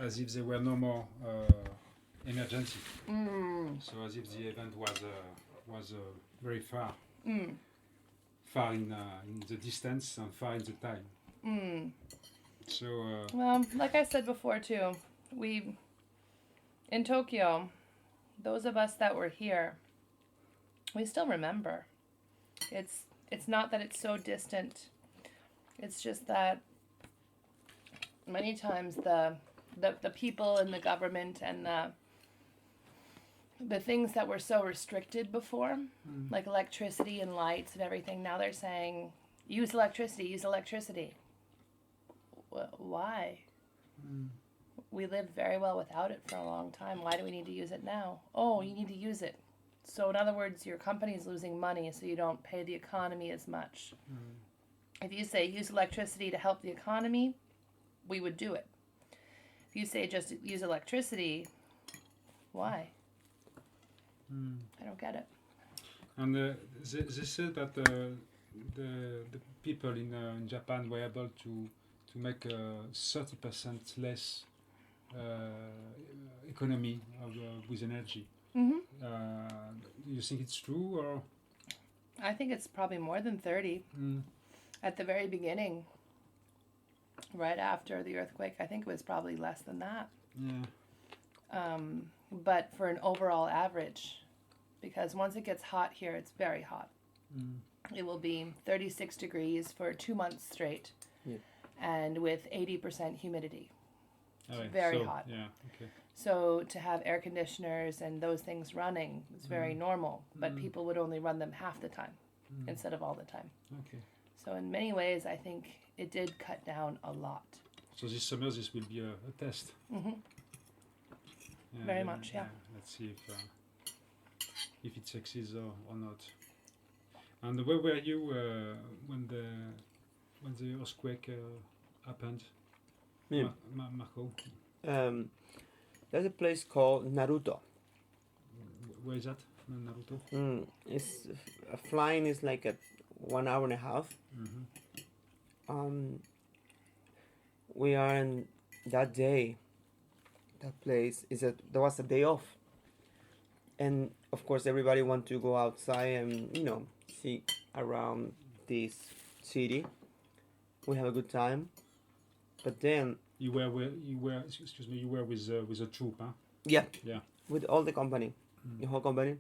as if there were no more emergency. So as if the event was very far, far in the distance and far in the time. So well, like I said before too, we in Tokyo, those of us that were here, we still remember. It's not that it's so distant. It's just that many times the people in the government and the things that were so restricted before, like electricity and lights and everything, now they're saying, use electricity, use electricity. Why? We lived very well without it for a long time. Why do we need to use it now? Oh, you need to use it. So in other words, your company's losing money, so you don't pay the economy as much. If you say use electricity to help the economy, we would do it. If you say just use electricity, why? I don't get it. And they said that the people in Japan were able to make 30% less economy with energy. Do you think it's true, or? I think it's probably more than 30. At the very beginning, right after the earthquake, I think it was probably less than that. Yeah. But for an overall average, because once it gets hot here, it's very hot. It will be 36 degrees for 2 months straight, and with 80% humidity. Very hot. Yeah. Okay. So to have air conditioners and those things running is very normal, but people would only run them half the time instead of all the time. Okay. So in many ways, I think it did cut down a lot. So this summer, this will be a test. Very much, yeah. Let's see if it succeeds or not. And where were you when the earthquake happened? Me. Marco. There's a place called Naruto. Where is that? Naruto. It's flying is like a 1 hour and a half. We are in that day. That place there was a day off, and of course everybody want to go outside and see around this city. We have a good time, but then you were with a troop, huh? Yeah. Yeah. With all the company, the whole company.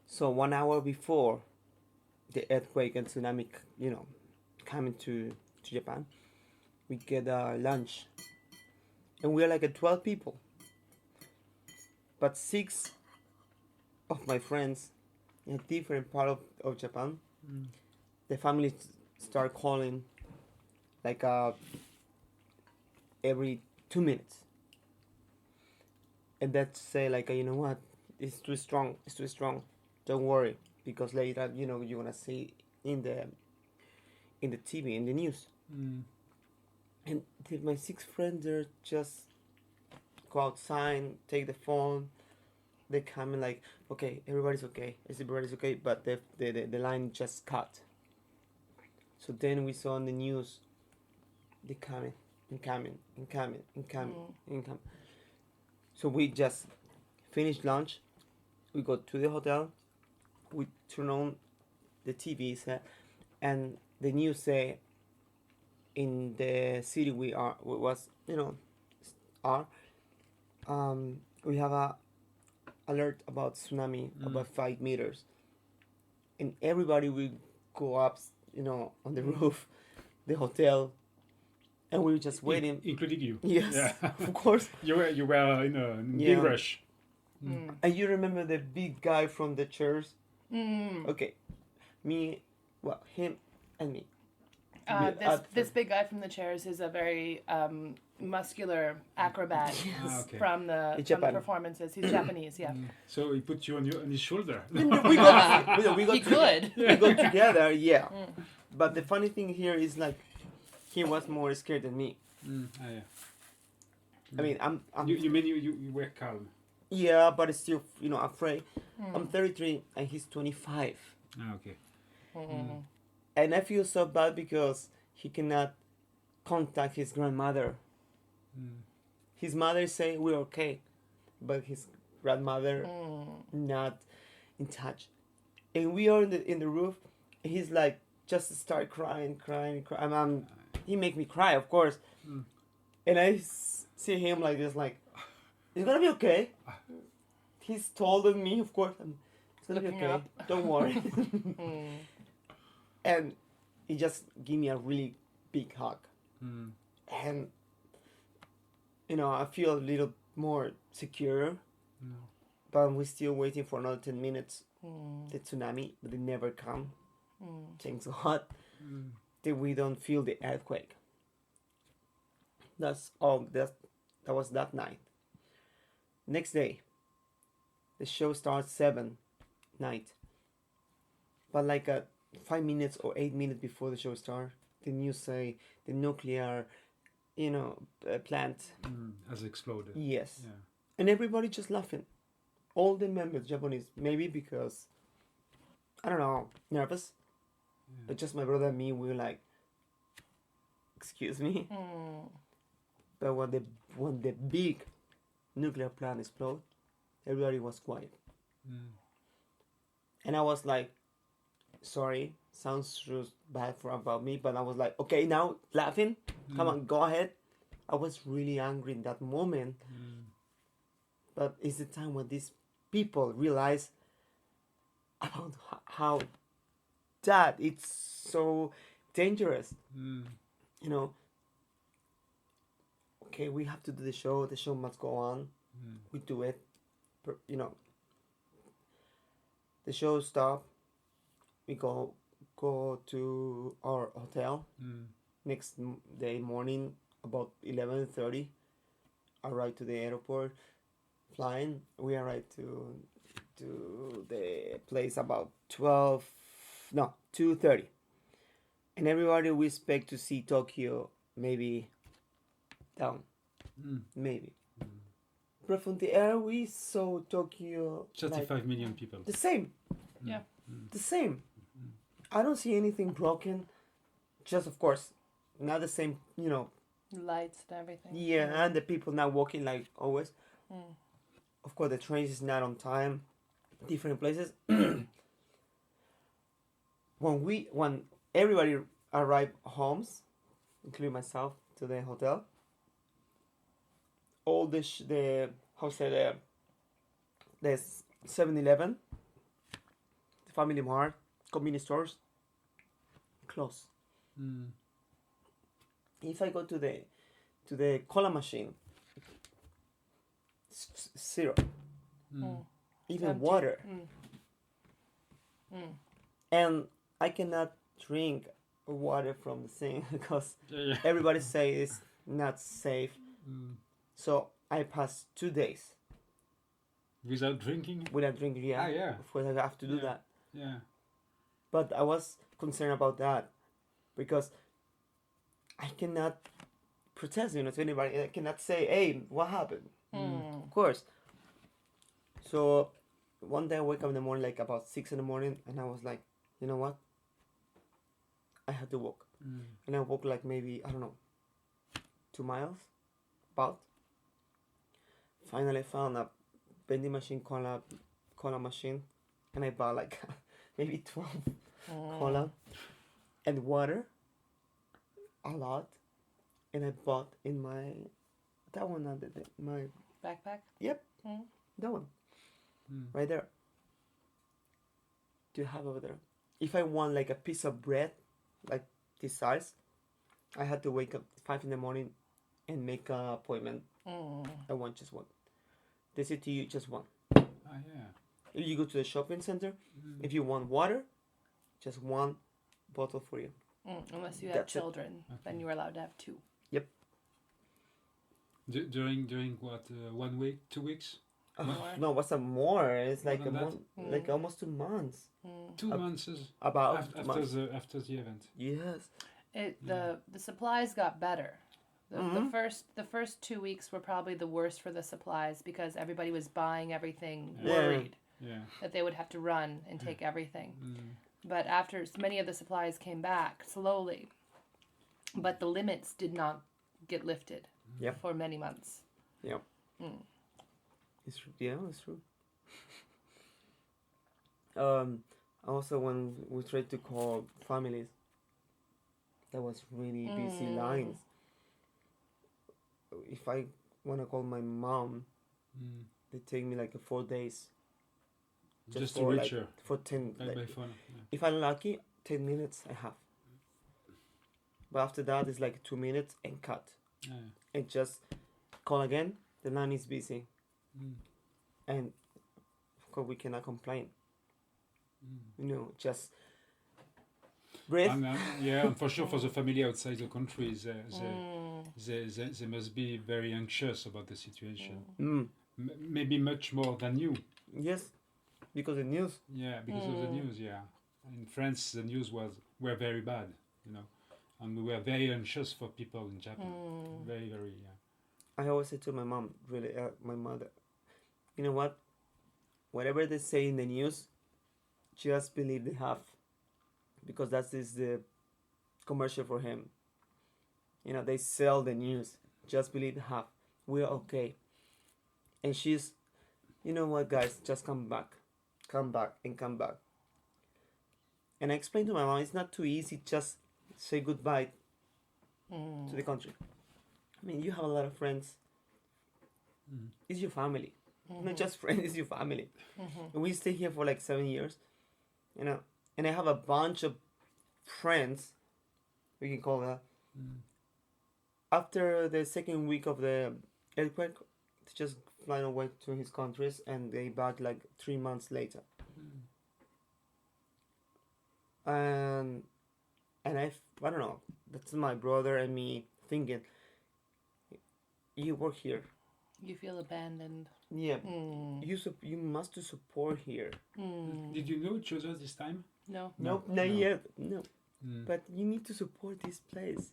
So 1 hour before the earthquake and tsunami, coming to Japan, we get lunch, and we are like 12 people. But 6 of my friends in a different part of Japan, the family start calling like every 2 minutes, and that say like, you know what, it's too strong, don't worry, because later you're gonna see in the TV, in the news. And my 6 friends, they're just go outside, take the phone, they come and like, okay, everybody's okay, but the line just cut. So then we saw on the news, they coming. So we just finished lunch, we go to the hotel, we turn on the TV set, and the news say in the city we have a alert about tsunami about 5 meters, and everybody will go up on the roof, the hotel, and we were just waiting, including you. Yes. Yeah. Of course. You were in a big rush. And you remember the big guy from the chairs? Okay, him and me. This big guy from the chairs is a very muscular acrobat from the performances. He's Japanese, yeah. So he put you on his shoulder. we got he could. We got together, yeah. But the funny thing here is like, he was more scared than me. I mean, I'm. You mean you were calm? Yeah, but still, afraid. I'm 33 and he's 25. Okay. And I feel so bad because he cannot contact his grandmother. His mother say we're okay, but his grandmother not in touch. And we are in the roof. He's like just start crying. He make me cry, of course. And I see him like this, like it's gonna be okay. He's taller than me, of course. It's gonna be Looking okay. up. Don't worry. And he just gave me a really big hug. And I feel a little more secure. But we're still waiting for another 10 minutes. The tsunami, but it never come. Thanks God that we don't feel the earthquake. That's all. That was that night. Next day, the show starts 7 night. But like 5 minutes or 8 minutes before the show starts, the news say the nuclear, plant has exploded. Yes. Yeah. And everybody just laughing. All the members, Japanese, maybe because, I don't know, nervous. Yeah. But just my brother and me, we were like, excuse me. But when the big nuclear plant exploded, everybody was quiet. And I was like, sorry, sounds just bad about me, but I was like, okay, now laughing, come on, go ahead. I was really angry in that moment. But it's the time when these people realize about how that it's so dangerous. Okay, we have to do the show must go on. We do it. The show stop. We go to our hotel. Next day morning about 11:30. Arrive to the airport. Flying. We arrive to the place about 2:30. And everybody we expect to see Tokyo maybe down. Maybe. But from the air we saw Tokyo 35 million people. the same. Yeah. The same. I don't see anything broken. Just of course not the same, Lights and everything. Yeah, and the people not walking like always. Of course the train is not on time. Different places. When everybody arrived homes, including myself, to the hotel, all the 7-Eleven, the Family Mart, convenience stores, closed. If I go to the cola machine, zero. Even Empty. water. And I cannot drink water from the sink because everybody say it's not safe. So I passed 2 days Without drinking? without drinking. Yeah, Yeah. of course I have to do that. Yeah. But I was concerned about that because I cannot protest, to anybody. I cannot say, "Hey, what happened?" Of course. So one day I wake up in the morning, like about 6 in the morning, and I was like, you know what? I had to walk. And I walked like maybe, I don't know, 2 miles, about. Finally I found a vending machine, cola machine, and I bought like maybe 12 cola and water, a lot, and I bought in my, that one, my, Backpack? yep, that one, right there. Do you have over there? If I want like a piece of bread, like this size, I had to wake up 5 in the morning and make an appointment. I want just one. They say to you just one. Ah, yeah. If you go to the shopping center, if you want water, just one bottle for you. Unless you have That's it. children, then you are allowed to have 2. Yep. During what, 1 week, 2 weeks? No, what's a more? It's like More a than month, like almost 2 months. 2 months is About after the event. Yes. The supplies got better. The first 2 weeks were probably the worst for the supplies because everybody was buying everything worried that they would have to run and take everything. But after many of the supplies came back slowly, but the limits did not get lifted for many months. Yeah. It's true. Yeah, it's true. Also, when we tried to call families, that was really busy lines. If I want to call my mom, they take me like 4 days. Just to reach her. For 10. By phone. Yeah. If I'm lucky, 10 minutes I have. But after that, it's like 2 minutes and cut. Yeah. And just call again. The line is busy. And of course, we cannot complain. Just breathe. And for sure, for the family outside the country, they must be very anxious about the situation. Maybe much more than you. Yes, because the news. Yeah, because of the news. Yeah, in France, the news were very bad. And we were very anxious for people in Japan. Very, very. Yeah. I always say to my mom, really, my mother, you know what? Whatever they say in the news, just believe they have, because that is the commercial for him. They sell the news. Just believe they have. We're okay. And she's, you know what, guys? Just come back, and come back. And I explained to my mom, it's not too easy. Just say goodbye to the country. I mean, you have a lot of friends. It's your family. Not just friends, it's your family. And we stay here for like 7 years, and I have a bunch of friends, we can call that. After the second week of the earthquake, they just fly away to his countries, and they back like 3 months later. And I don't know, that's my brother and me thinking, you work here. You feel abandoned. Yeah. You must support here. Did you know each other this time? No. Nope, not yet. No. But you need to support this place.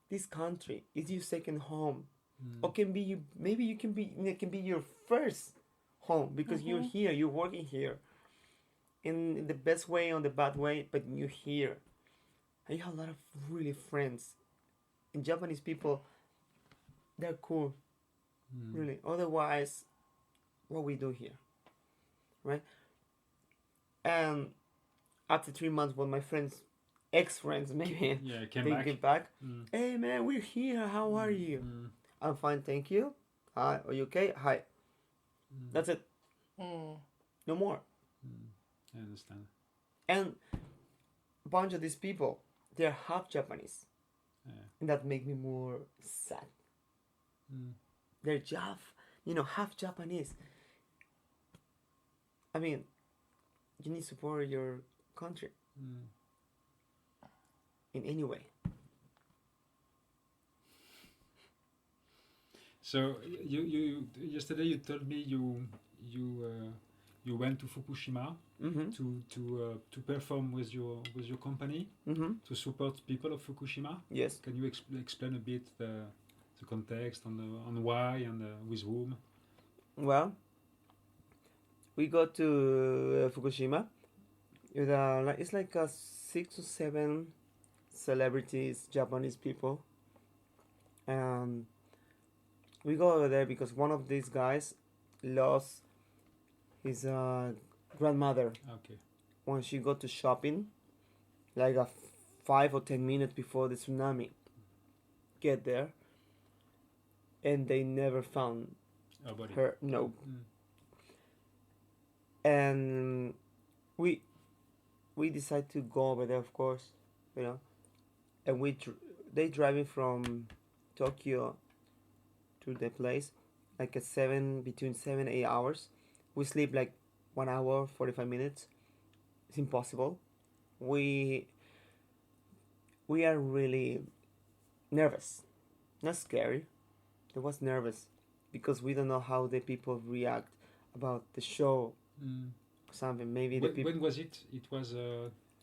This country is your second home. Or can be you. Maybe it can be your first home, because you're here. You're working here. In the best way, on the bad way, but you're here. And you have a lot of really friends. And Japanese people, they're cool. Really. Otherwise, what we do here, right? And after 3 months, when my friends, ex-friends maybe, came get back. Hey man, we're here. How are you? I'm fine, thank you. Hi, are you okay? Hi. That's it. No more. I understand. And a bunch of these people, they're half Japanese, and that makes me more sad. They're half Japanese. I mean, you need to support your country in any way. So you yesterday you told me you went to Fukushima to perform with your company to support people of Fukushima. Yes. Can you explain a bit the context on why and with whom? Well, we go to Fukushima with it's like 6 or 7 celebrities, Japanese people. We go over there because one of these guys lost his grandmother. Okay. When she got to shopping, like 5 or 10 minutes before the tsunami get there, and they never found her. No. And we decide to go over there, of course, and they driving from Tokyo to the place like between 7-8 hours. We sleep like 1 hour 45 minutes. It's impossible. We are really nervous, not scary. I was nervous because we don't know how the people react about the show. Something maybe the people. When was it? It was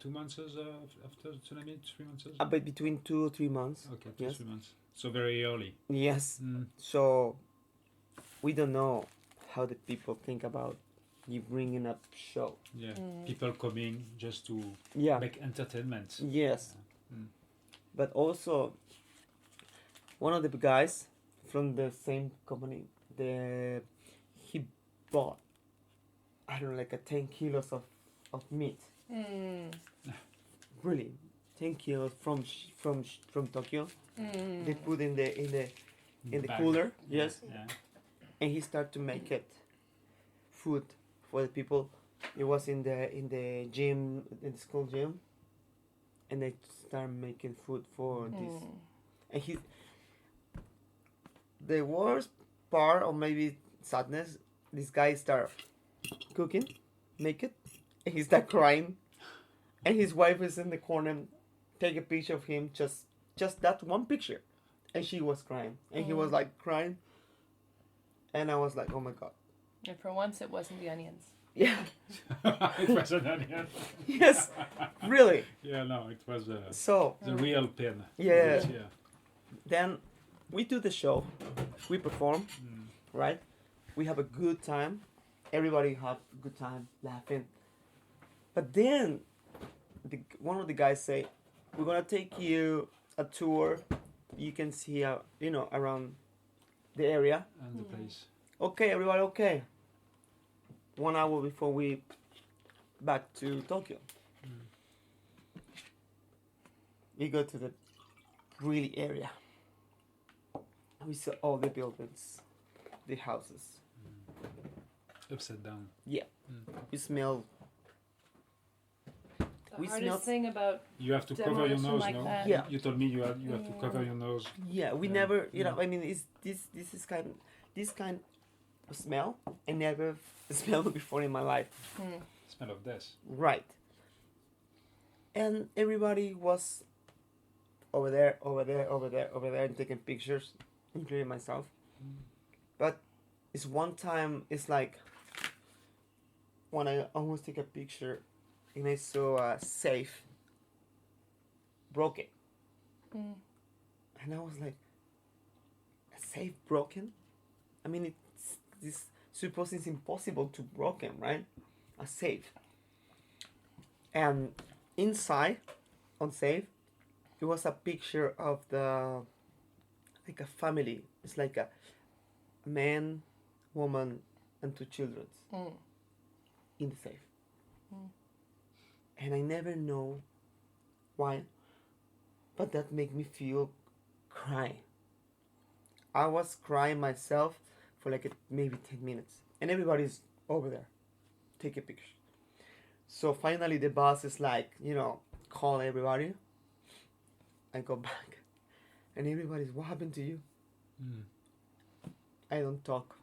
2 months after the tsunami. 3 months. But between 2 or 3 months. Okay, 2 or 3 months. So very early. Yes. So we don't know how the people think about you bringing up show. Yeah. People coming just to make entertainment. Yes. But also, one of the guys from the same company. He bought, I don't know, like a 10 kilos of meat. Really, 10 kilos from Tokyo. They put in the Bag. cooler. Yes. Yeah. And he started to make it food for the people. It was in the gym, in the school gym, and they start making food for this. And the worst part, or maybe sadness, this guy start cooking, make it, and he start crying, and his wife is in the corner, take a picture of him, just that one picture, and she was crying, and he was like crying, and I was like, oh my god. And for once, it wasn't the onions. Yeah. It was an onion. Yes. Really. Yeah, no, it was So. the real pin. Yeah. Yeah. Then we do the show, we perform, right? We have a good time. Everybody have a good time, laughing. But then one of the guys say, we're gonna take you a tour. You can see, around the area. And the place. Okay, everybody, okay. 1 hour before we back to Tokyo. We go to the really area. We saw all the buildings, the houses. Upside down. Yeah. We smell. The We hardest smell- thing about You have to cover your demolition nose, like no? that. Yeah. You told me you have to cover your nose. Yeah, we Yeah. never, I mean, this kind of smell I never smelled before in my life. Smell of death. Right. And everybody was over there, and taking pictures, including myself. But it's one time, it's like when I almost take a picture and I saw a safe broken. And I was like, a safe broken? I mean, this suppose it's impossible to broken, right? A safe. And inside, on safe, it was a picture of like a family. It's like a man, woman, and 2 children in the safe. And I never know why, but that made me feel crying. I was crying myself for like maybe 10 minutes. And everybody's over there, take a picture. So finally the boss is like, call everybody. I go back. And everybody's, what happened to you? I don't talk.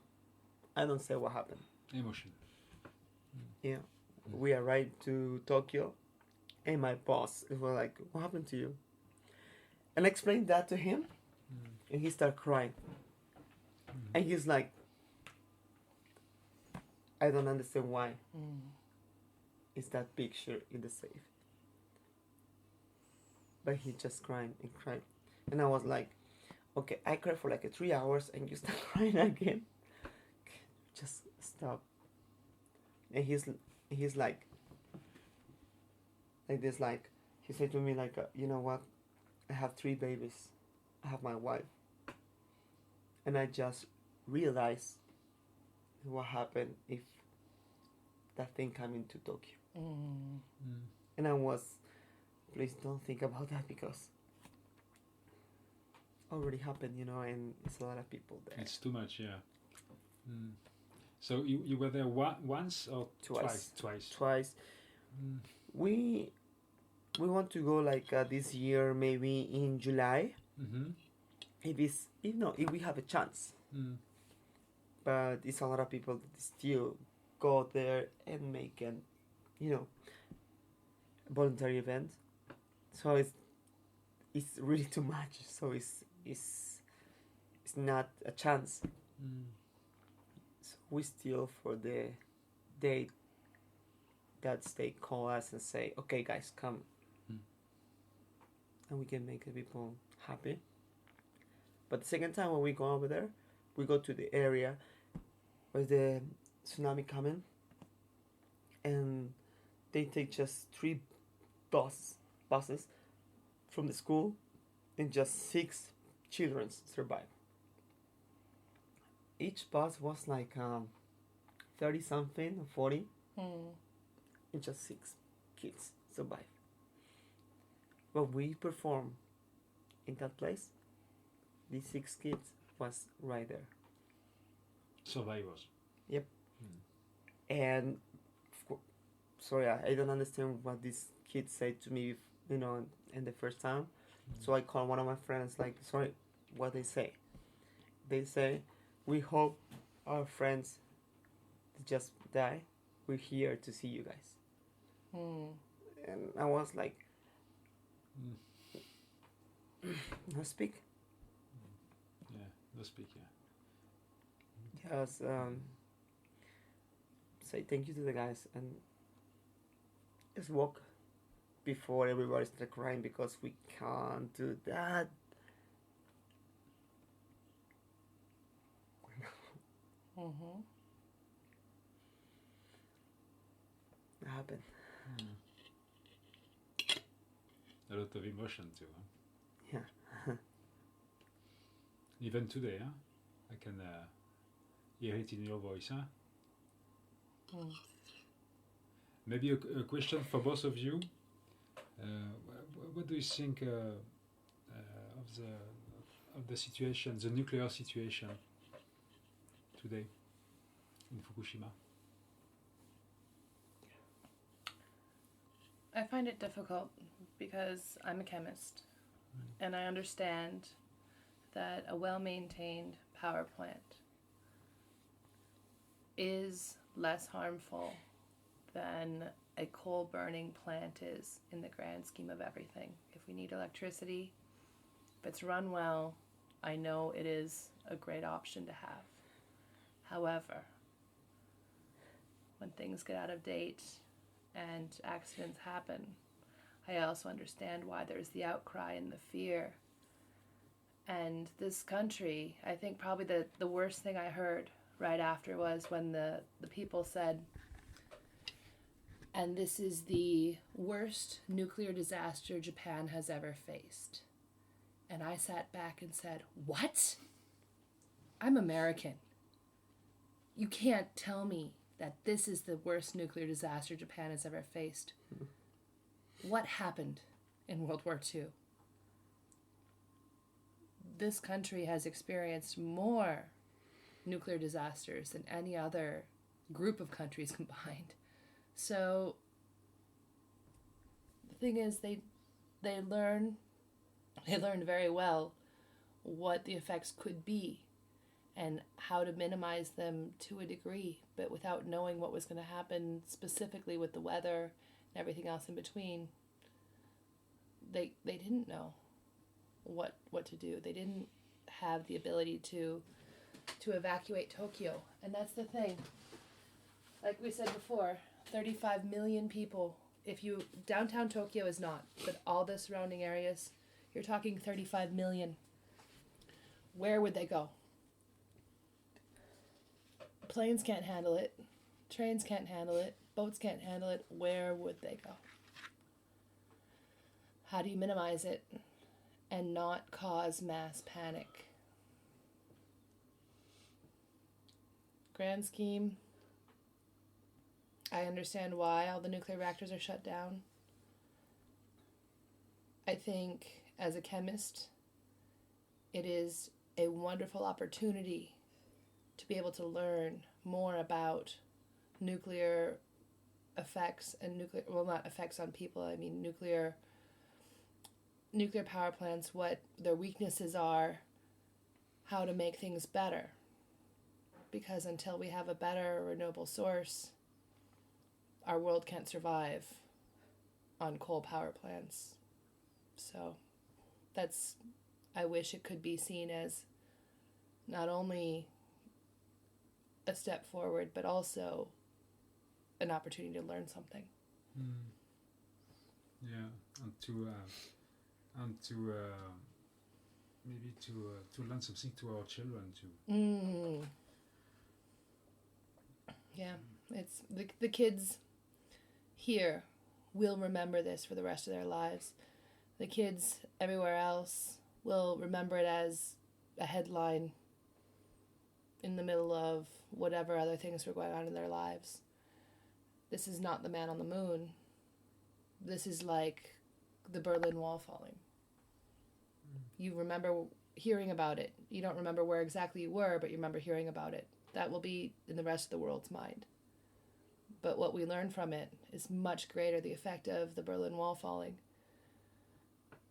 I don't say what happened. Emotion. Yeah. We arrived to Tokyo. And my boss was like, what happened to you? And I explained that to him. And he started crying. And he's like, I don't understand why. Is that picture in the safe? But he just crying and crying. And I was like, okay, I cried for like 3 hours and you start crying again. Just stop. And he's like this, like, he said to me like, you know what? I have 3 babies. I have my wife. And I just realized what happened if that thing came into Tokyo. And I was, please don't think about that because already happened, and it's a lot of people there. It's too much, yeah. So you were there once or Twice. Twice. We want to go like this year, maybe in July. If we have a chance. But it's a lot of people that still go there and make an, voluntary event. So it's really too much. So it's not a chance. So we still for the date that they call us and say, okay guys, come. And we can make the people happy. But the second time when we go over there, we go to the area where the tsunami coming, and they take just 3 buses from the school, and just 6 children survive. each bus was like 30 something or 40, and just 6 kids survived. But we performed in that place. These 6 kids was right there. Survivors. Yep. And sorry, I don't understand what these kids said to me, you know, in the first time. So I called one of my friends, like, sorry, what they say. They say, we hope our friends just die. We're here to see you guys. And I was like, no speak. Yeah, no speak, yeah. Just say thank you to the guys and just walk before everybody starts crying because we can't do that. It happened. A lot of emotion too. Huh? Yeah. Even today, huh? I can hear it in your voice, huh? Maybe a question for both of you. What do you think of the situation, the nuclear situation today in Fukushima? I find it difficult because I'm a chemist, and I understand that a well-maintained power plant is less harmful than a coal-burning plant is in the grand scheme of everything. If we need electricity, if it's run well, I know it is a great option to have. However, when things get out of date and accidents happen, I also understand why there's the outcry and the fear. And this country, I think probably the worst thing I heard right after was when the people said, and this is the worst nuclear disaster Japan has ever faced. And I sat back and said, what? I'm American. You can't tell me that this is the worst nuclear disaster Japan has ever faced. What happened in World War II? This country has experienced more nuclear disasters than any other group of countries combined. So the thing is, they learned very well what the effects could be and how to minimize them to a degree, but without knowing what was going to happen specifically with the weather and everything else in between. They didn't know what to do. They didn't have the ability to evacuate Tokyo. And that's the thing. Like we said before, 35 million people. Downtown Tokyo is not, but all the surrounding areas, you're talking 35 million. Where would they go? Planes can't handle it. Trains can't handle it. Boats can't handle it. Where would they go? How do you minimize it and not cause mass panic? Grand scheme, I understand why all the nuclear reactors are shut down. I think as a chemist, it is a wonderful opportunity to be able to learn more about nuclear effects and not effects on people, I mean nuclear power plants, what their weaknesses are, how to make things better. Because until we have a better renewable source, our world can't survive on coal power plants. So I wish it could be seen as not only a step forward, but also an opportunity to learn something. Yeah, and to maybe to learn something to our children too. Yeah, it's the kids here will remember this for the rest of their lives. The kids everywhere else will remember it as a headline in the middle of whatever other things were going on in their lives. This is not the man on the moon. This is like the Berlin Wall falling. You remember hearing about it. You don't remember where exactly you were, but you remember hearing about it. That will be in the rest of the world's mind. But what we learn from it is much greater. The effect of the Berlin Wall falling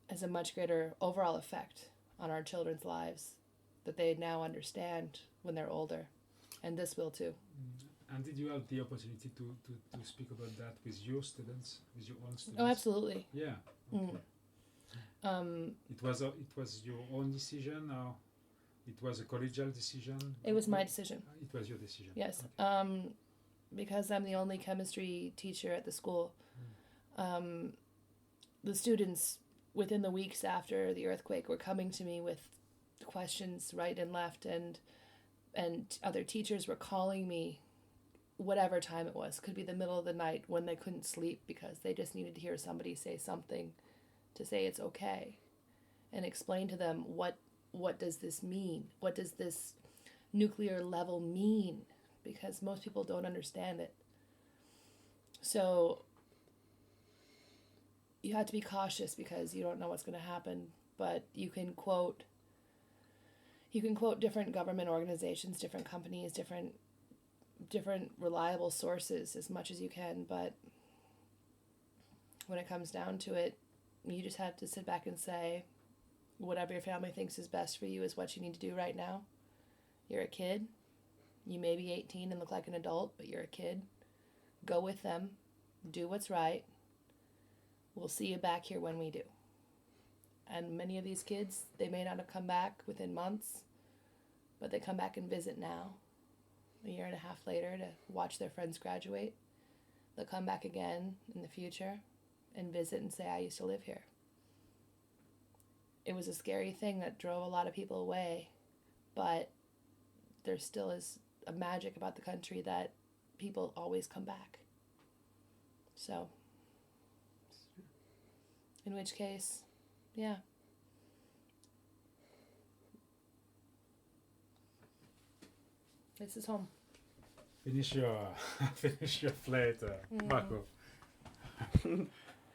has a much greater overall effect on our children's lives that they now understand when they're older. And this will too. And did you have the opportunity to speak about that with your students, with your own students? Oh, absolutely. Yeah. Okay. It was your own decision, or it was a collegial decision? It was my decision. It was your decision. Yes. Okay. Because I'm the only chemistry teacher at the school. The students, within the weeks after the earthquake, were coming to me with questions right and left, and other teachers were calling me whatever time it was. Could be the middle of the night when they couldn't sleep because they just needed to hear somebody say something to say it's okay, and explain to them what does this mean? What does this nuclear level mean? Because most people don't understand it. So you have to be cautious because you don't know what's going to happen, but you can quote different government organizations, different companies, different reliable sources as much as you can, but when it comes down to it, you just have to sit back and say, whatever your family thinks is best for you is what you need to do right now. You're a kid. You may be 18 and look like an adult, but you're a kid. Go with them. Do what's right. We'll see you back here when we do. And many of these kids, they may not have come back within months, but they come back and visit now, a year and a half later, to watch their friends graduate. They'll come back again in the future and visit and say, I used to live here. It was a scary thing that drove a lot of people away, but there still is a magic about the country that people always come back. So, in which case, yeah. This is home. Finish your plate, Marco.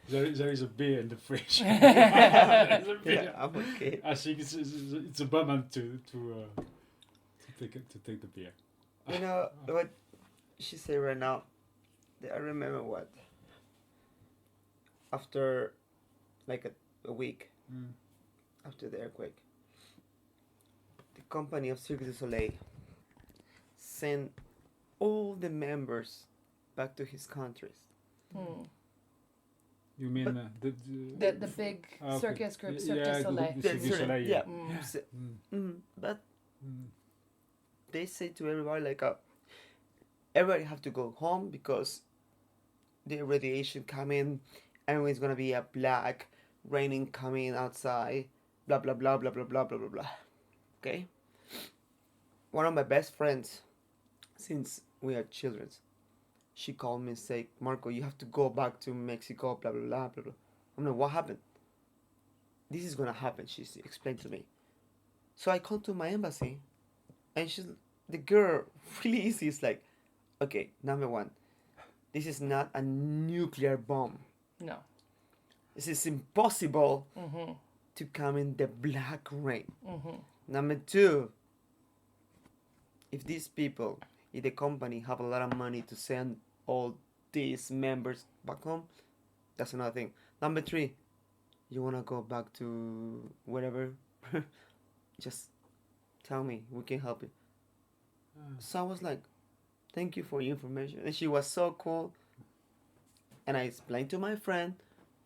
There is a beer in the fridge. There's a beer. Yeah, I'm okay. I think it's a moment to take the beer. You know what she said right now? I remember what after like a week after the earthquake, the company of Cirque du Soleil sent all the members back to his countries. You mean The big circus group, Cirque du Soleil. The Cirque du Soleil, yeah. But they say to everybody like, everybody have to go home because the radiation coming, everyone's gonna be a black, raining coming outside, blah blah blah blah blah blah blah blah blah. Okay. One of my best friends, since we are children, she called me and said, Marco, you have to go back to Mexico, blah, blah, blah, blah, blah. I'm like, what happened? This is going to happen, she explained to me. So I called to my embassy, and the girl really easy is like, okay, number one, this is not a nuclear bomb. No. This is impossible to come in the black rain. Number two, if these people, if the company have a lot of money to send all these members back home, that's another thing. Number three, you want to go back to wherever, just tell me, we can help you. So I was like, thank you for your information. And she was so cool. And I explained to my friend,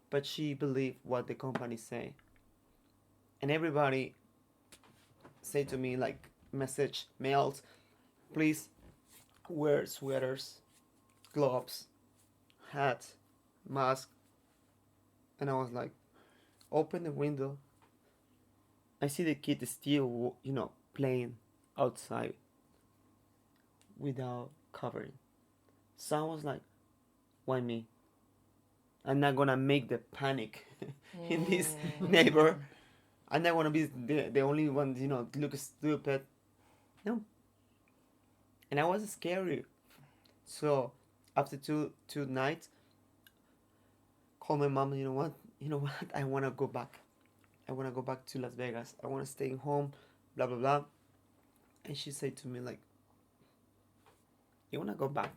but she believed what the company say. And everybody say to me, like, message, mails, please wear sweaters, gloves, hats, mask. And I was like, open the window. I see the kid still, playing outside without covering. So I was like, why me? I'm not gonna make the panic in this neighbor. I'm not gonna be the only one, look stupid. No. And I was scared. So after two nights, called my mom. You know what? I want to go back. I want to go back to Las Vegas. I want to stay home. Blah blah blah. And she said to me like, "You want to go back?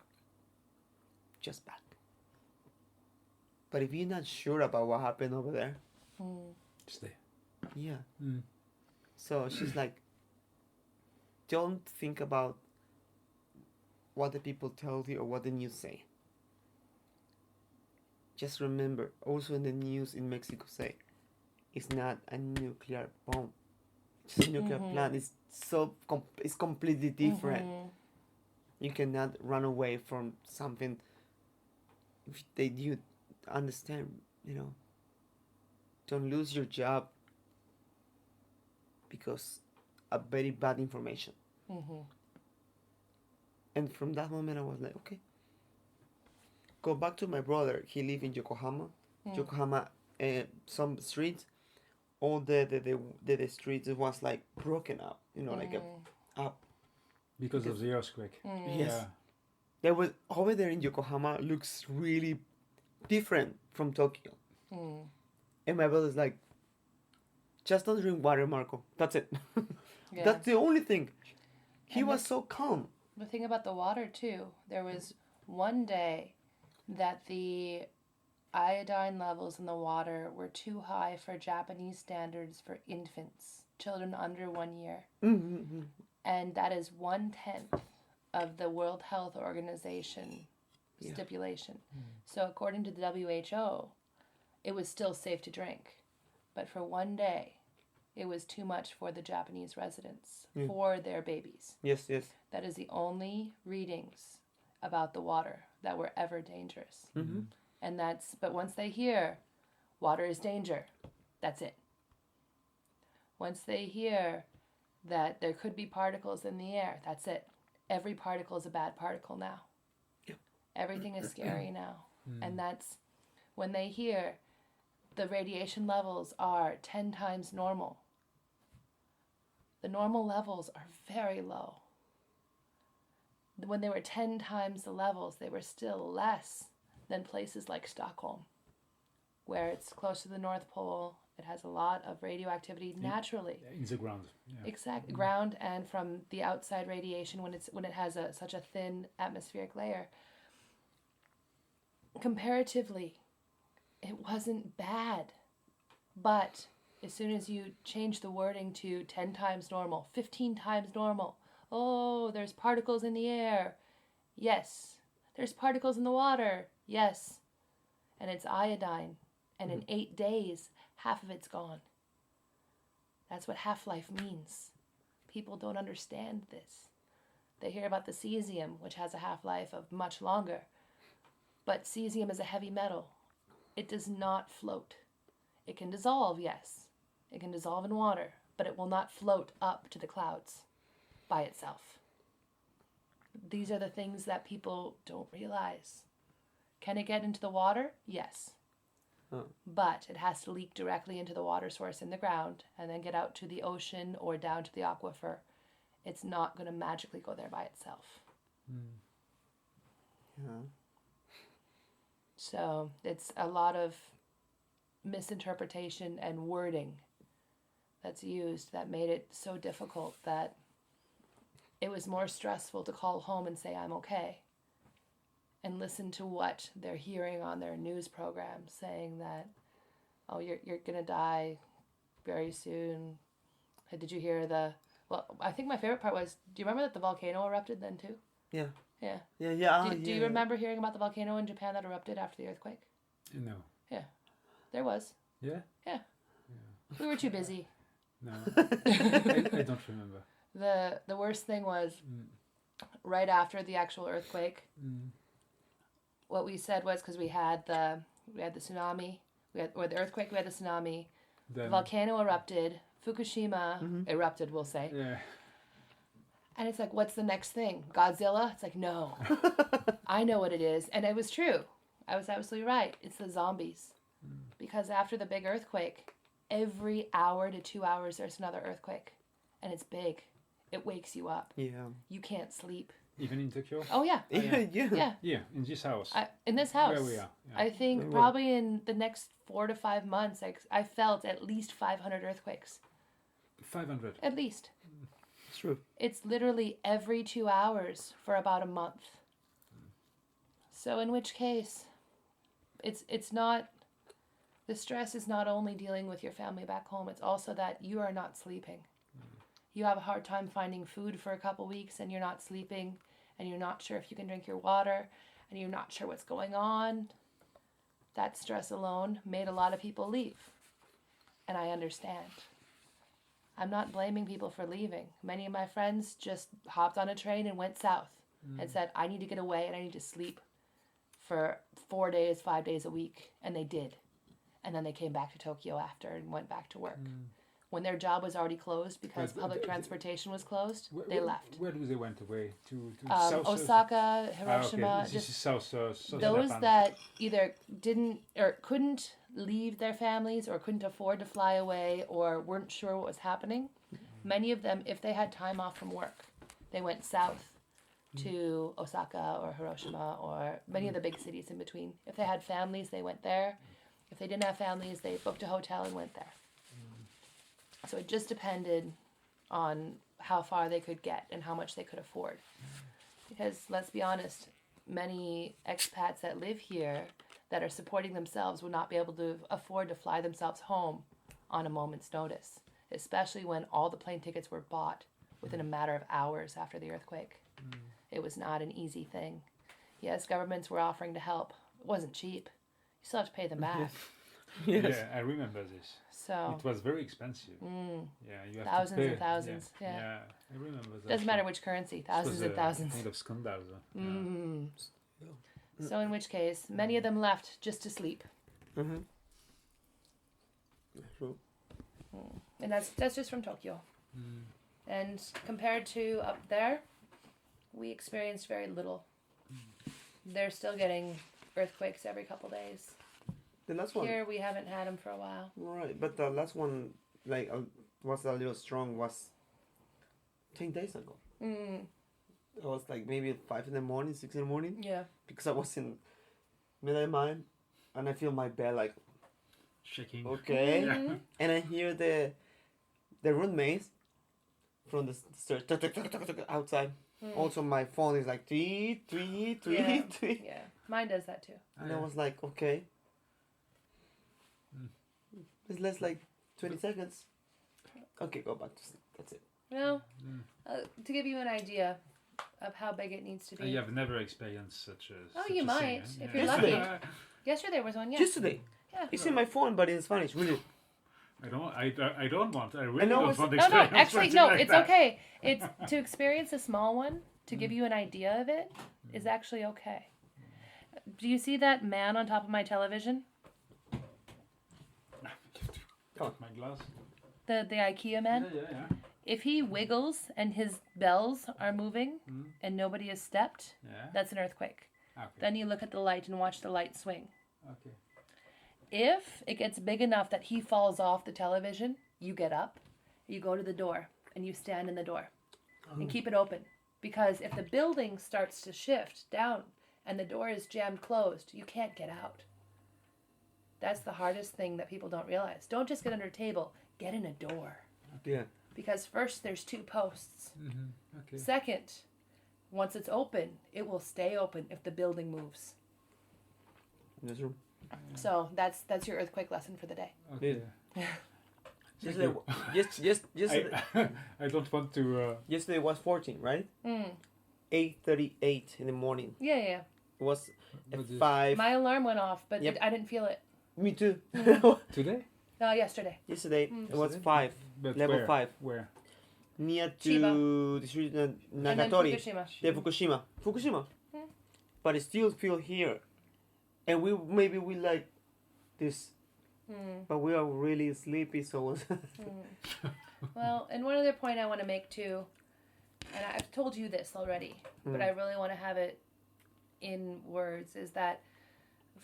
Just back. But if you're not sure about what happened over there, Stay. yeah." So she's like, "Don't think about what the people tell you or what the news say. Just remember, also in the news in Mexico say, it's not a nuclear bomb. It's a nuclear plant. It's it's completely different. You cannot run away from something if you understand, Don't lose your job because of very bad information." And from that moment, I was like, okay. Go back to my brother. He lived in Yokohama. Yokohama, some streets, all the streets, it was like broken up, like up. Because of the earthquake. Yes. Yeah. There was, over there in Yokohama, looks really different from Tokyo. And my brother's like, just don't drink water, Marco. That's it. Yeah. That's the only thing. He And was so calm. The thing about the water, too, there was one day that the iodine levels in the water were too high for Japanese standards for infants, children under 1 year. And that is 1/10 of the World Health Organization stipulation. So according to the WHO, it was still safe to drink. But for one day, it was too much for the Japanese residents, for their babies. Yes, yes. That is the only readings about the water that were ever dangerous. And but once they hear water is danger, that's it. Once they hear that there could be particles in the air, that's it. Every particle is a bad particle now. Yep. Everything is scary now. And that's when they hear the radiation levels are 10 times normal. The normal levels are very low. When they were 10 times the levels, they were still less than places like Stockholm, where it's close to the North Pole. It has a lot of radioactivity naturally. In the ground. Yeah. Exactly, ground and from the outside radiation when it has such a thin atmospheric layer. Comparatively, it wasn't bad, but as soon as you change the wording to 10 times normal, 15 times normal, oh, there's particles in the air. Yes. There's particles in the water. Yes. And it's iodine. And in 8 days, half of it's gone. That's what half-life means. People don't understand this. They hear about the cesium, which has a half-life of much longer. But cesium is a heavy metal. It does not float. It can dissolve, yes. It can dissolve in water, but it will not float up to the clouds by itself. These are the things that people don't realize. Can it get into the water? Yes. But it has to leak directly into the water source in the ground and then get out to the ocean or down to the aquifer. It's not going to magically go there by itself. Yeah. So it's a lot of misinterpretation and wording that's used that made it so difficult that it was more stressful to call home and say, I'm okay, and listen to what they're hearing on their news programs saying that, oh, you're going to die very soon. Did you hear well, I think my favorite part was, do you remember that the volcano erupted then too? Yeah. Yeah. Yeah. Do you remember hearing about the volcano in Japan that erupted after the earthquake? No. Yeah. There was. Yeah? Yeah. We were too busy. No. I don't remember. The worst thing was right after the actual earthquake, what we said was, because we had the tsunami, or the earthquake, we had the tsunami, the volcano erupted, Fukushima erupted, we'll say. Yeah. And it's like, what's the next thing? Godzilla? It's like, no. I know what it is. And it was true. I was absolutely right. It's the zombies. Because after the big earthquake, every hour to 2 hours, there's another earthquake. And it's big. It wakes you up. Yeah. You can't sleep. Even in Tokyo? Oh yeah. Yeah. Yeah, in this house. In this house. Where we are. Yeah. I think Where? probably in the next 4 to 5 months, I felt at least 500 earthquakes. 500. At least. It's true. It's literally every 2 hours for about a month. So in which case, it's not, the stress is not only dealing with your family back home, it's also that you are not sleeping. You have a hard time finding food for a couple weeks and you're not sleeping and you're not sure if you can drink your water and you're not sure what's going on. That stress alone made a lot of people leave. And I understand. I'm not blaming people for leaving. Many of my friends just hopped on a train and went south and said, I need to get away and I need to sleep for 4 days, 5 days a week. And they did. And then they came back to Tokyo after and went back to work. When their job was already closed because public transportation was closed, they left. Where do they went away? To south? Osaka, Hiroshima. Okay. This is south those Japan. that either didn't or couldn't leave their families or couldn't afford to fly away or weren't sure what was happening. Many of them, if they had time off from work, they went south to Osaka or Hiroshima or many of the big cities in between. If they had families, they went there. If they didn't have families, they booked a hotel and went there. So it just depended on how far they could get and how much they could afford. Because let's be honest, many expats that live here that are supporting themselves will not be able to afford to fly themselves home on a moment's notice, especially when all the plane tickets were bought within a matter of hours after the earthquake. It was not an easy thing. Yes, governments were offering to help. It wasn't cheap. You still have to pay them back. Yes. Yeah, I remember this. So It was very expensive. Yeah, you have thousands to pay. and thousands. Yeah. Yeah, I remember that. Doesn't matter which currency, thousands and thousands. Kind of scandal. So in which case, many of them left just to sleep. Mm-hmm. True. And that's just from Tokyo. And compared to up there, we experienced very little. They're still getting earthquakes every couple days. The last one. Here we haven't had them for a while. Right, but the last one, like, was a little strong. Was 10 days ago. It was like maybe 5 in the morning, 6 in the morning. Yeah. Because I was in middle of mine, and I feel my bed like Shaking. okay, and I hear the roommates from the stairs outside. Also, my phone is like three. Yeah. Mine does that too. And I was like, okay. It's less like 20 seconds. Okay, go back to sleep. That's it. Well, to give you an idea of how big it needs to be. You have never experienced such a. Oh, such you a might, thing, if eh? you're lucky. Yesterday there was one, yeah. Yesterday. Yeah. It's in my phone, but in Spanish, really. I don't want. I really know don't it's- want to No, experience actually, something no, like it's that. okay. It's to experience a small one, to give you an idea of it, is actually okay. Do you see that man on top of my television? Got my glass. The IKEA man? Yeah. If he wiggles and his bells are moving and nobody has stepped, Yeah. that's an earthquake. Okay. Then you look at the light and watch the light swing. Okay. If it gets big enough that he falls off the television, you get up, you go to the door, and you stand in the door and keep it open. Because if the building starts to shift down and the door is jammed closed, you can't get out. That's the hardest thing that people don't realize. Don't just get under a table, get in a door. Yeah. Because first, there's 2 posts. Okay. Second, once it's open, it will stay open if the building moves. That's true. So that's your earthquake lesson for the day. Okay. Yesterday, yesterday, I don't want to. yesterday was 14, right? 8:38 in the morning. Yeah. It was But at the- 5. My alarm went off, but Yep. I didn't feel it. Me too. Today? No, yesterday. Yesterday it was 5. But Level where? 5. Where? Near Chiba. to the street And then Nagatori. Fukushima. Yeah, Fukushima. But it still feel here. And we like this. But we are really sleepy, so Well, and one other point I want to make too, and I've told you this already, but I really want to have it in words, is that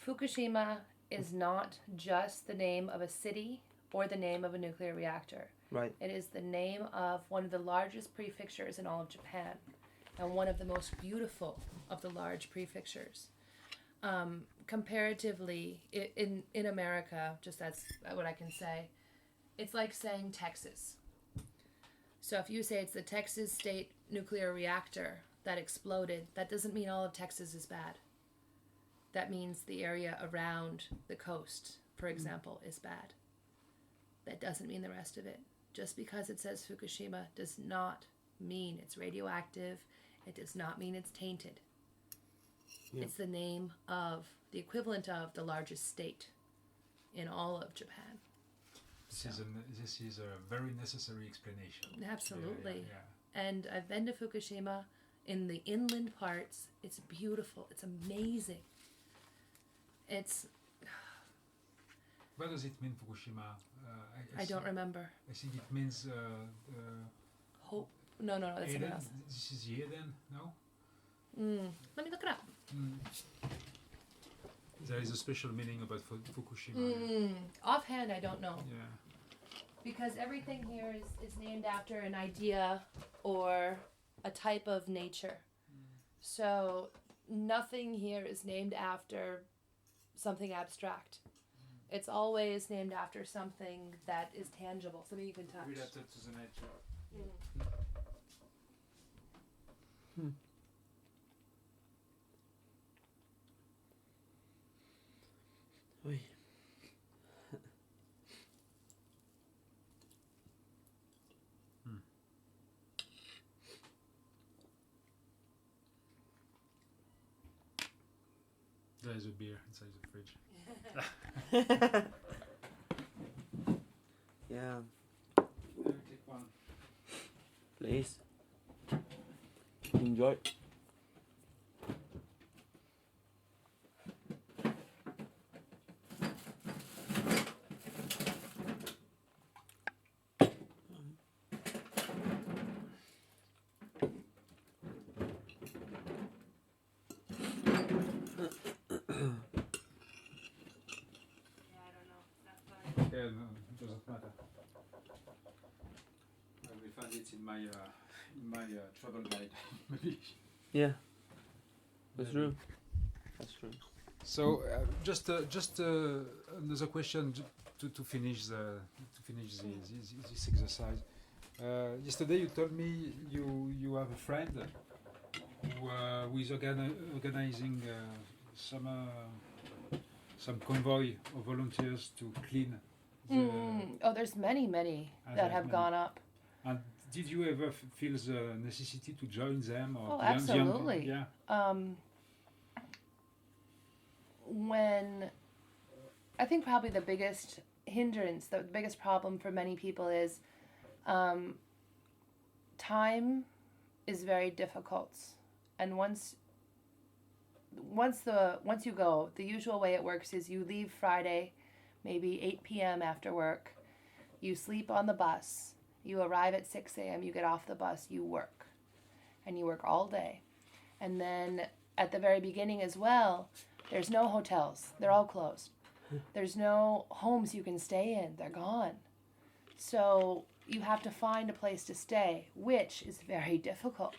Fukushima is not just the name of a city or the name of a nuclear reactor. right. It is the name of one of the largest prefectures in all of Japan. and one of the most beautiful of the large prefectures. Comparatively, in America, just that's what I can say, it's like saying Texas. So if you say it's the Texas State Nuclear Reactor that exploded, that doesn't mean all of Texas is bad. That means the area around the coast, for example, is bad. That doesn't mean the rest of it. Just because it says Fukushima does not mean it's radioactive. It does not mean it's tainted. Yeah. It's the name of, the equivalent of the largest state in all of Japan. This is a very necessary explanation. Absolutely. Yeah. And I've been to Fukushima in the inland parts. It's beautiful. It's amazing. It's... What does it mean, Fukushima? I don't remember. I think it means... hope. No, that's something else. This is Eden, no? Let me look it up. There is a special meaning about Fukushima. Offhand, I don't know. Yeah. Because everything here is named after an idea or a type of nature. So nothing here is named after something abstract. It's always named after something that is tangible, something you can touch. Related to the nature. Oui. There is a beer inside the fridge. Yeah. Take one. Please. Enjoy. Yeah, no, it doesn't matter. I will find it in my travel guide, maybe. Yeah. That's true. That's true. So just another question to finish this exercise. Yesterday you told me you have a friend who is organizing some convoy of volunteers to clean. There's many that have gone up. And did you ever feel the necessity to join them? Or absolutely. Yeah. When I think probably the biggest hindrance, the biggest problem for many people is time is very difficult, and once you go, the usual way it works is you leave Friday, maybe 8 p.m. after work, you sleep on the bus, you arrive at 6 a.m., you get off the bus, you work, and you work all day. And then at the very beginning as well, there's no hotels, they're all closed. There's no homes you can stay in, they're gone. So you have to find a place to stay, which is very difficult.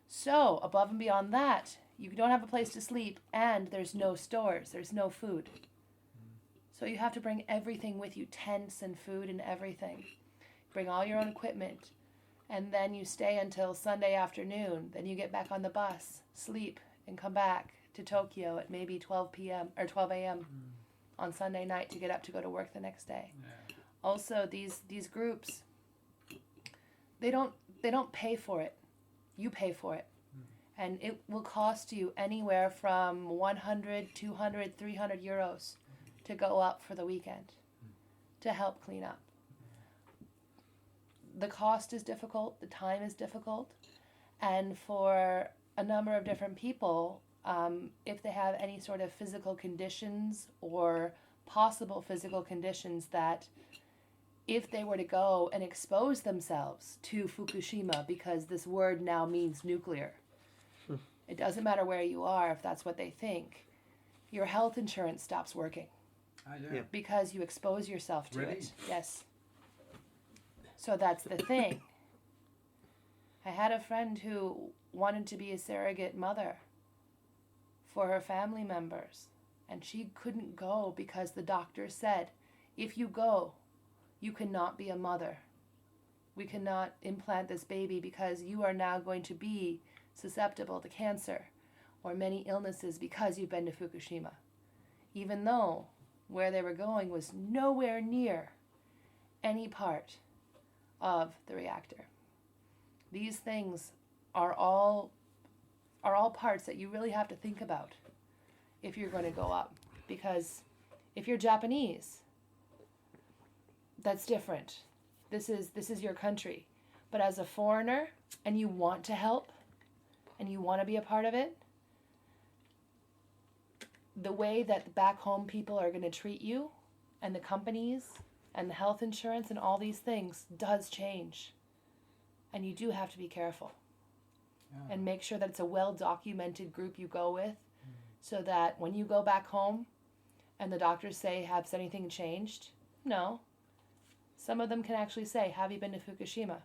So above and beyond that, you don't have a place to sleep, and there's no stores, there's no food. So you have to bring everything with you, tents and food and everything. Bring all your own equipment, and then you stay until Sunday afternoon. Then you get back on the bus, sleep, and come back to Tokyo at maybe 12 p.m. or 12 a.m. on Sunday night to get up to go to work the next day. Yeah. Also, these groups, they don't pay for it. You pay for it. And it will cost you anywhere from 100, 200, 300 euros to go up for the weekend to help clean up. The cost is difficult, the time is difficult, and for a number of different people, if they have any sort of physical conditions or possible physical conditions that if they were to go and expose themselves to Fukushima, because this word now means nuclear, it doesn't matter where you are if that's what they think, your health insurance stops working. Yeah. Because you expose yourself to it. Yes. So that's the thing. I had a friend who wanted to be a surrogate mother for her family members, and she couldn't go because the doctor said, if you go, you cannot be a mother. We cannot implant this baby because you are now going to be susceptible to cancer or many illnesses because you've been to Fukushima. Even though where they were going was nowhere near any part of the reactor. These things are all parts that you really have to think about if you're going to go up. Because if you're Japanese, that's different. This is your country. But as a foreigner, and you want to help, and you want to be a part of it, the way that back home people are going to treat you, and the companies, and the health insurance, and all these things does change. And you do have to be careful. Yeah. And make sure that it's a well-documented group you go with, so that when you go back home, and the doctors say, has anything changed? No. Some of them can actually say, have you been to Fukushima?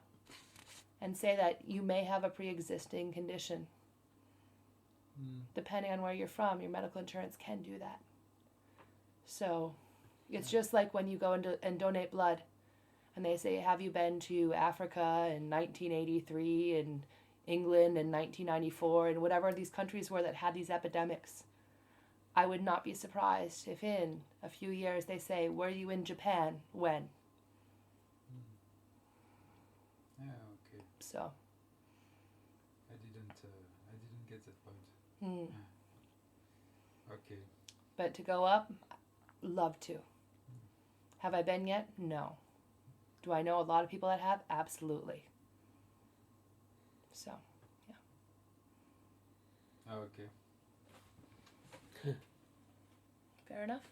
And say that you may have a pre-existing condition. Depending on where you're from, your medical insurance can do that. So it's just like when you go and donate blood, and they say, have you been to Africa in 1983 and England in 1994 and whatever these countries were that had these epidemics? I would not be surprised if in a few years they say, were you in Japan? When? Yeah, okay. So. I didn't get that point. Okay. But to go up, love to. Have I been yet? No. Do I know a lot of people that have? Absolutely. So, yeah. Okay. Fair enough.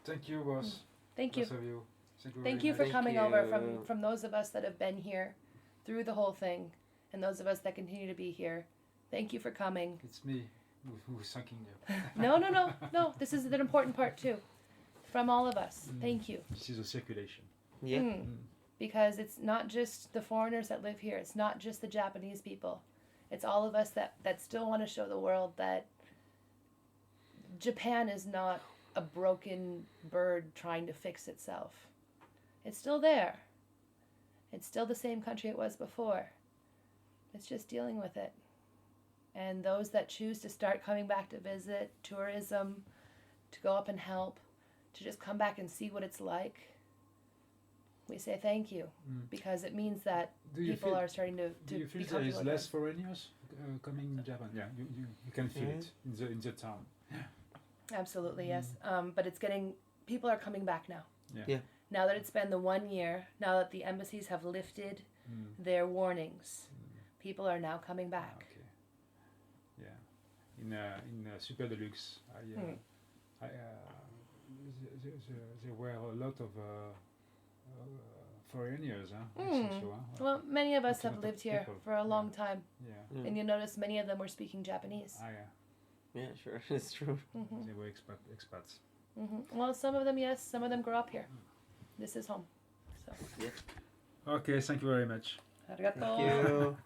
Thank you, boss. Thank you. Both of you. Thank very you for much. coming Thank over you. from those of us that have been here through the whole thing, and those of us that continue to be here. Thank you for coming. It's me who's thanking you. No. This is an important part too. From all of us. Thank you. This is a circulation. Yeah. Because it's not just the foreigners that live here. It's not just the Japanese people. It's all of us that still want to show the world that Japan is not a broken bird trying to fix itself. It's still there. It's still the same country it was before. It's just dealing with it. And those that choose to start coming back to visit, tourism, to go up and help, to just come back and see what it's like, we say thank you. Because it means that people are starting to Do you feel be there is comfortable less again. foreigners coming in Japan? Yeah, you can feel it in the town. Absolutely, yes. But it's getting, people are coming back now. Yeah. Now that it's been the 1 year, now that the embassies have lifted their warnings, people are now coming back. Okay. Yeah. In Super Deluxe, there were a lot of foreigners. I think so, huh? Well, many of us Looking have at the lived here people. for a long time, Yeah. and you notice many of them were speaking Japanese. Yeah, sure. It's true. They were expats. Well, some of them, yes. Some of them grew up here. This is home. So. Okay, thank you very much. Arigato. Thank you.